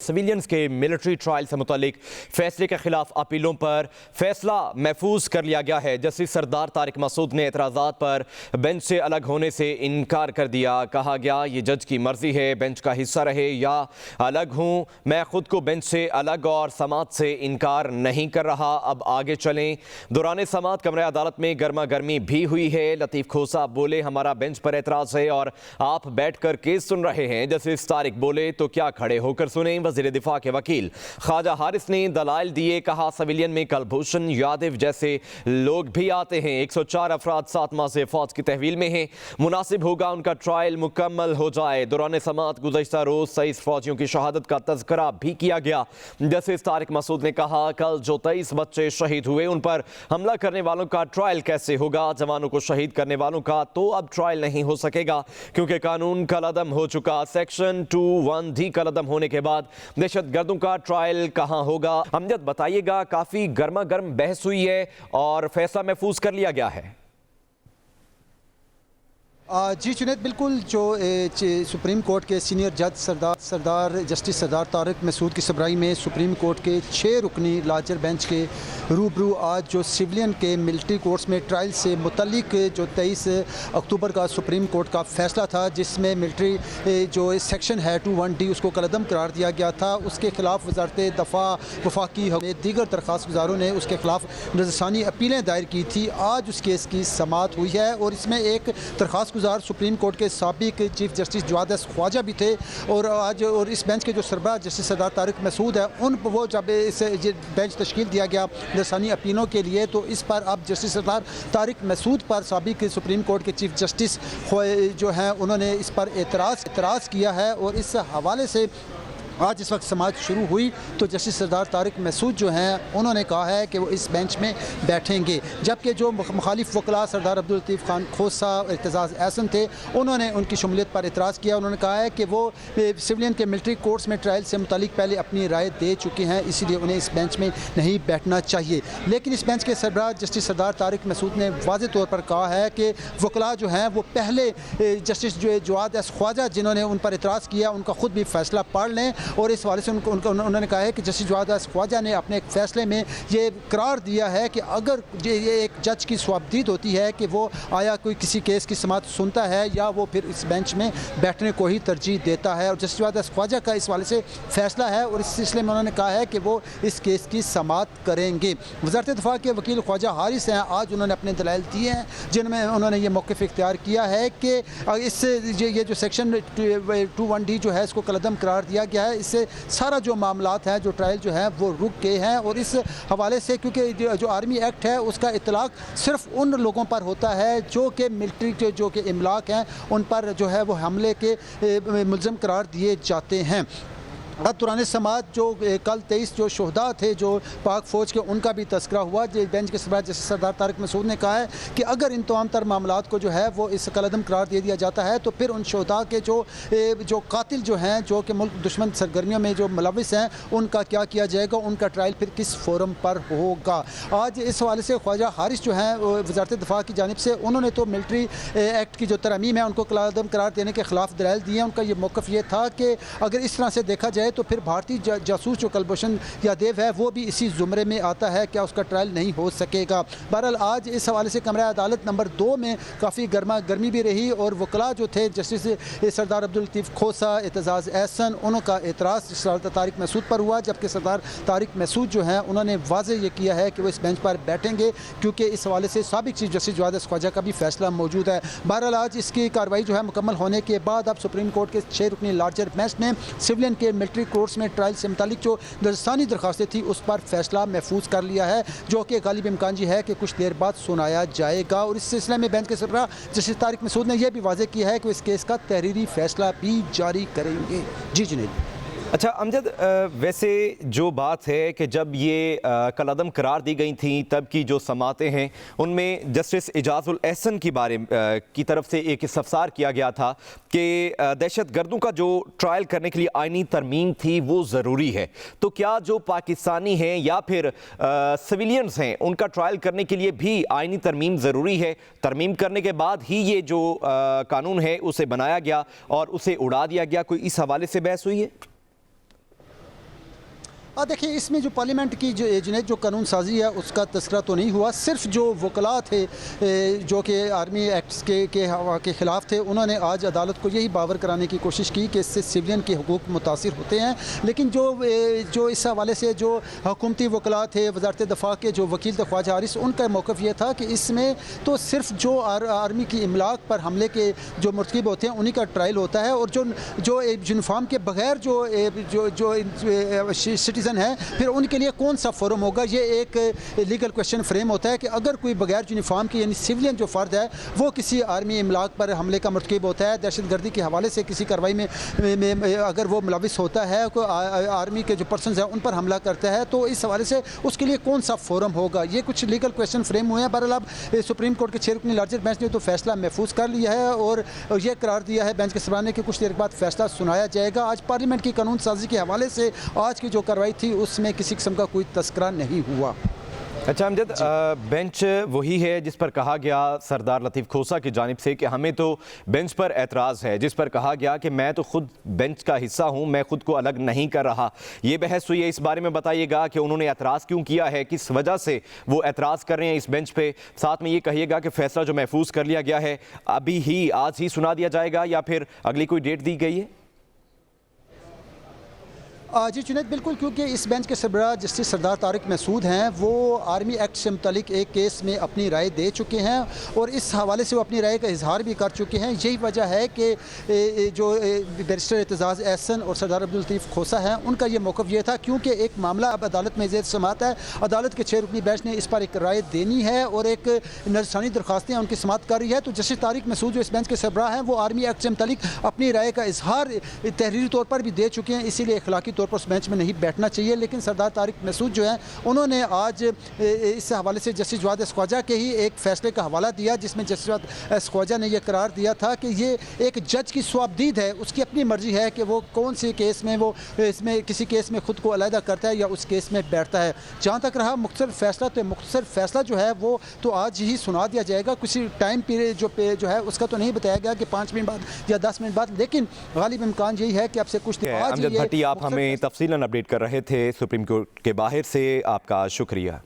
Civilians के military trial से मुतालिक फैसले के खिलाफ अपीलों पर फैसला महफूज कर लिया गया है। जस्टिस सरदार तारिक मसूद ने एतराज़ात पर बेंच से अलग होने से इनकार कर दिया। कहा गया ये जज की मर्जी है, बेंच का हिस्सा रहे या अलग हूँ। मैं खुद को बेंच से अलग और समात से इनकार नहीं कर रहा। अब आगे चलें। दौरान समात कमरे अदालत में गर्मा गर्मी भी हुई है। लतीफ़ खोसा बोले हमारा बेंच पर एतराज़ है और आप बैठ कर केस सुन रहे हैं। जस्टिस तारिक बोले तो क्या खड़े होकर सुने। वज़ीर दिफा के वकील ख्वाजा हारिस ने दलाइल दिए। कहा सिविलियन में कुलभूषण यादव जैसे लोग भी आते हैं। 104 अफराद 7 माह से फौज की तहवील में हैं। मुनासिब होगा उनका ट्रायल मुकम्मल हो जाए। दौरान समात गुज़श्ता रोज़ 23 फौजियों की शहादत का तज़किरा भी किया गया। जस्टिस तारिक मसूद ने कहा कल जो 23 बच्चे शहीद हुए उन पर हमला करने वालों का ट्रायल कैसे होगा। जवानों को शहीद करने वालों का तो अब ट्रायल नहीं हो सकेगा क्योंकि कानून कलअदम हो चुका। सेक्शन 2(1) कलअदम होने के बाद दहशत गर्दों का ट्रायल कहां होगा। अमजद बताइएगा, काफी गर्मा गर्म बहस हुई है और फैसला महफूज कर लिया गया है। जी जुनैद, बिल्कुल जो सुप्रीम कोर्ट के सीनियर जज जस्टिस सरदार तारिक मसूद की सबराई में सुप्रीम कोर्ट के 6 रुकनी लार्जर बेंच के रूबरू आज जो सिविलियन के मिलिट्री कोर्ट्स में ट्रायल से मुतल्लिक जो 23 अक्टूबर का सुप्रीम कोर्ट का फैसला था, जिसमें मिलिट्री जो सेक्शन है 2(1)D उसको कलअदम करार दिया गया था, उसके खिलाफ वजारत दफ़ा वफाकी दीगर दरख्वास्त गुजारों ने उसके खिलाफ नज़रसानी अपीलें दायर की थी। आज उस केस की समाअत हुई है और इसमें एक दरख्वास्त गुजार सुप्रीम कोर्ट के साबिक chief justice Jawad S Khawaja भी थे और आज और इस बेंच के जो सरबराह जस्टिस सरदार तारिक मसूद है उन वो जब इस बेंच तश्कील दिया गया नज़रसानी अपीलों के लिए, तो इस पर अब जस्टिस सरदार तारिक मसूद पर साबिक सुप्रीम कोर्ट के चीफ जस्टिस जो हैं उन्होंने इस पर एतराज़ किया है और इस हवाले से आज इस वक्त समाअत शुरू हुई तो जस्टिस सरदार तारिक मसूद जो हैं उन्होंने कहा है कि वो इस बेंच में बैठेंगे, जबकि जो मुखालिफ वकला सरदार अब्दुल लतीफ़ खान खोसा और इर्तिज़ाज़ एहसन थे उन्होंने उनकी शमूलियत पर एतराज़ किया। उन्होंने कहा है कि वो सिविलियन के मिलिट्री कोर्ट्स में ट्रायल से मुतालिक पहले अपनी राय दे चुके हैं, इसीलिए उन्हें इस बेंच में नहीं बैठना चाहिए। लेकिन इस बेंच के सरबराह जस्टिस सरदार तारिक मसूद ने वाज़ेह तौर पर कहा है कि वकला जो हैं वो पहले जस्टिस जो जवाद एस ख्वाजा जिन्होंने उन पर एतराज़ किया उनका खुद भी फैसला पढ़ लें और इस हवाले से उन्होंने कहा है कि जस्टिस जवाद एस ख्वाजा ने अपने एक फ़ैसले में ये करार दिया है कि अगर ये एक जज की स्वाबदीद होती है कि वो आया कोई किसी केस की समाअत सुनता है या वो फिर इस बेंच में बैठने को ही तरजीह देता है, और जस्टिस जवाद एस ख्वाजा का इस हवाले से फ़ैसला है और इस सिलसिले में उन्होंने कहा है कि वो इस केस की समाअत करेंगे। वज़ारत दिफा के वकील ख्वाजा हारिस हैं, आज उन्होंने अपने दलाइल दिए हैं जिनमें उन्होंने ये मौक़िफ़ इख्तियार किया है कि इससे ये जो सेक्शन 2(1)D जो है इसको कलअदम करार दिया गया है, इससे सारा जो मामलात हैं जो ट्रायल जो है वो रुक गए हैं और इस हवाले से क्योंकि जो आर्मी एक्ट है उसका इतलाक़ सिर्फ उन लोगों पर होता है जो कि मिलिट्री जो कि इमलाक हैं उन पर जो है वो हमले के मुल्ज़म करार दिए जाते हैं। दौरान समाअत जो कल 23 जो शहदा थे जो पाक फ़ौज के उनका भी तस्करा हुआ। बेंच के सरबराह जस्टिस सरदार तारिक मसूद ने कहा है कि अगर इन तमाम तर मामलात को जो है वो इस कलअदम करार दे दिया जाता है तो फिर उन शहदा के जो कातिल जो हैं जो कि मुल्क दुश्मन सरगर्मियों में जो मुलविस हैं उनका क्या किया जाएगा, उनका ट्रायल फिर किस फोरम पर होगा। आज इस हवाले से ख्वाजा हारिस जो हैं वज़ारत दिफा की जानिब से उन्होंने तो मिलिट्री एक्ट की जो तरमीम है उनको कलअदम करार देने के खिलाफ दलाइल दिए हैं। उनका ये मौक़िफ़ ये था कि अगर इस तरह से देखा जाए तो फिर भारतीय जासूस जो कुलभूषण यादव है वो भी इसी ज़ुमरे में आता है, क्या उसका ट्रायल नहीं हो सकेगा। बहरहाल आज इस हवाले से कमरा अदालत नंबर 2 में काफ़ी गर्मा गर्मी भी रही और वकला जो थे जस्टिस सरदार अब्दुल लतीफ़ खोसा, इर्तिज़ाज़ एहसन, उनका एतराज़ सरदार तारिक मसूद पर हुआ, जबकि सरदार तारिक मसूद जो हैं उन्होंने वाज़ेह ये किया है कि वो इस बेंच पर बैठेंगे क्योंकि इस हवाले से साबिक chief justice Jawad S Khawaja का भी फैसला मौजूद है। बहरहाल आज इसकी कार्रवाई जो है मुकम्मल होने के बाद अब सुप्रीम कोर्ट के 6 रुकनी लार्जर बेंच ने सिविलियन के मिलिट्री कोर्ट्स में ट्रायल से मुतालिक जो नज़रसानी दरख्वास्तें थी उस पर फैसला महफूज कर लिया है, जो कि गालिब इम्कान जी है कि कुछ देर बाद सुनाया जाएगा। और इस सिलसिले में बेंच के सरबराह जस्टिस तारिक मसूद ने यह भी वाज़ेह किया है कि इस केस का तहरीरी फैसला भी जारी करेंगे। जी जुनैद। अच्छा अमजद, वैसे जो बात है कि जब ये कलअदम करार दी गई थी तब की जो समातें हैं उनमें जस्टिस इजाज़ुल एहसन की तरफ से एक इस्तफसार किया गया था कि दहशत गर्दों का जो ट्रायल करने के लिए आइनी तरमीम थी वो ज़रूरी है। तो क्या जो पाकिस्तानी हैं या फिर सिविलियंस हैं उनका ट्रायल करने के लिए भी आइनी तरमीम ज़रूरी है? तरमीम करने के बाद ही ये जो कानून है उसे बनाया गया और उसे उड़ा दिया गया, कोई इस हवाले से बहस हुई है? देखिए, इसमें जो पार्लियामेंट की जो कानून साजी है उसका तस्करा तो नहीं हुआ। सिर्फ जो वकला थे जो कि आर्मी एक्ट्स के ख़िलाफ़ थे, उन्होंने आज अदालत को यही बावर कराने की कोशिश की कि इससे सिविलियन के हकूक़ मुतासिर होते हैं। लेकिन जो इस हवाले से जो हुकूमती वकला थे, वज़ारत दफ़ा के जो वकील थे ख्वाजा हारिस, उनका मौक़िफ़ ये था कि इसमें तो सिर्फ जो आर्मी की इमलाक पर हमले के जो मुर्तकिब होते हैं उन्हीं का ट्रायल होता है, और जो यूनिफॉर्म के बगैर जो सिटीज़न है फिर उनके लिए कौन सा फोरम होगा। ये एक लीगल क्वेश्चन फ्रेम होता है कि अगर कोई बगैर यूनिफॉर्म के यानी सिविलियन जो फ़र्द है वो किसी आर्मी इमलाक पर हमले का मुर्तकिब होता है, दहशतगर्दी के हवाले से किसी कार्रवाई में अगर वो मुलविस होता है, कोई आर्मी के जो पर्सन है उन पर हमला करता है, तो इस हवाले से उसके लिए कौन सा फोरम होगा। ये कुछ लीगल क्वेश्चन फ्रेम हुए हैं। बहरहाल अब सुप्रीम कोर्ट के 6 रुकनी लार्जर बेंच ने तो फैसला महफूज कर लिया है और यह करार दिया है बेंच के सरबराह कि कुछ देर बाद फैसला सुनाया जाएगा। आज पार्लियामेंट की कानून साजी के हवाले से आज की जो कार्रवाई थी उसमें किसी किस्म का कोई तस्करा नहीं हुआ। अच्छा अमजद, बेंच वही है जिस पर कहा गया सरदार लतीफ़ खोसा की जानिब से कि हमें तो बेंच पर एतराज़ है, जिस पर कहा गया कि मैं तो खुद बेंच का हिस्सा हूं, मैं खुद को अलग नहीं कर रहा। ये बहस हुई है, इस बारे में बताइएगा कि उन्होंने एतराज़ क्यों किया है, किस वजह से वो एतराज़ कर रहे हैं इस बेंच पे। साथ में ये कहिएगा कि फैसला जो महफूज कर लिया गया है अभी ही आज ही सुना दिया जाएगा या फिर अगली कोई डेट दी गई है? जी जुनैद, बिल्कुल, क्योंकि इस बेंच के सरबराह जस्टिस सरदार तारिक मसूद हैं, वो आर्मी एक्ट से मुतालिक एक केस में अपनी राय दे चुके हैं और इस हवाले से वो अपनी राय का इजहार भी कर चुके हैं। यही वजह है कि जो बैरिस्टर एतजाज़ एहसन और सरदार अब्दुल लतीफ़ खोसा हैं उनका ये मौक़िफ़ ये था, क्योंकि एक मामला अब अदालत में ज़ेर समाअत है। अदालत के 6 रुकनी बेंच ने इस पर एक राय देनी है और एक नज़रसानी दरख्वास्तें उनकी समाअत कर रही है। तो जस्टिस तारिक मसूद जो इस बेंच के सरबराह हैं वो आर्मी एक्ट से मुतालिक अपनी राय का इजहार तहरीरी तौर पर भी दे चुके हैं, इसीलिए इखलाकी तौर पर उस बेंच में नहीं बैठना चाहिए। लेकिन सरदार तारिक मसूद जो हैं उन्होंने आज इस हवाले से जस्टिस जवाद ख्वाजा के ही एक फैसले का हवाला दिया, जिसमें जस्टिस जवाद ख्वाजा ने यह करार दिया था कि ये एक जज की स्वाबदीद है, उसकी अपनी मर्जी है कि वो कौन से केस में वो इसमें किसी केस में खुद को अलहदा करता है या उस केस में बैठता है। जहाँ तक रहा मुख्तसर फैसला, तो मुख्तसर फैसला जो है वो तो आज ही सुना दिया जाएगा। किसी टाइम पीरियड जो है उसका तो नहीं बताया गया कि 5 मिनट बाद या 10 मिनट बाद, लेकिन गालिब इम्कान यही है कि अब से कुछ अमजद भट्टी, आप हमें तफसीलन अपडेट कर रहे थे सुप्रीम कोर्ट के बाहर से, आपका शुक्रिया।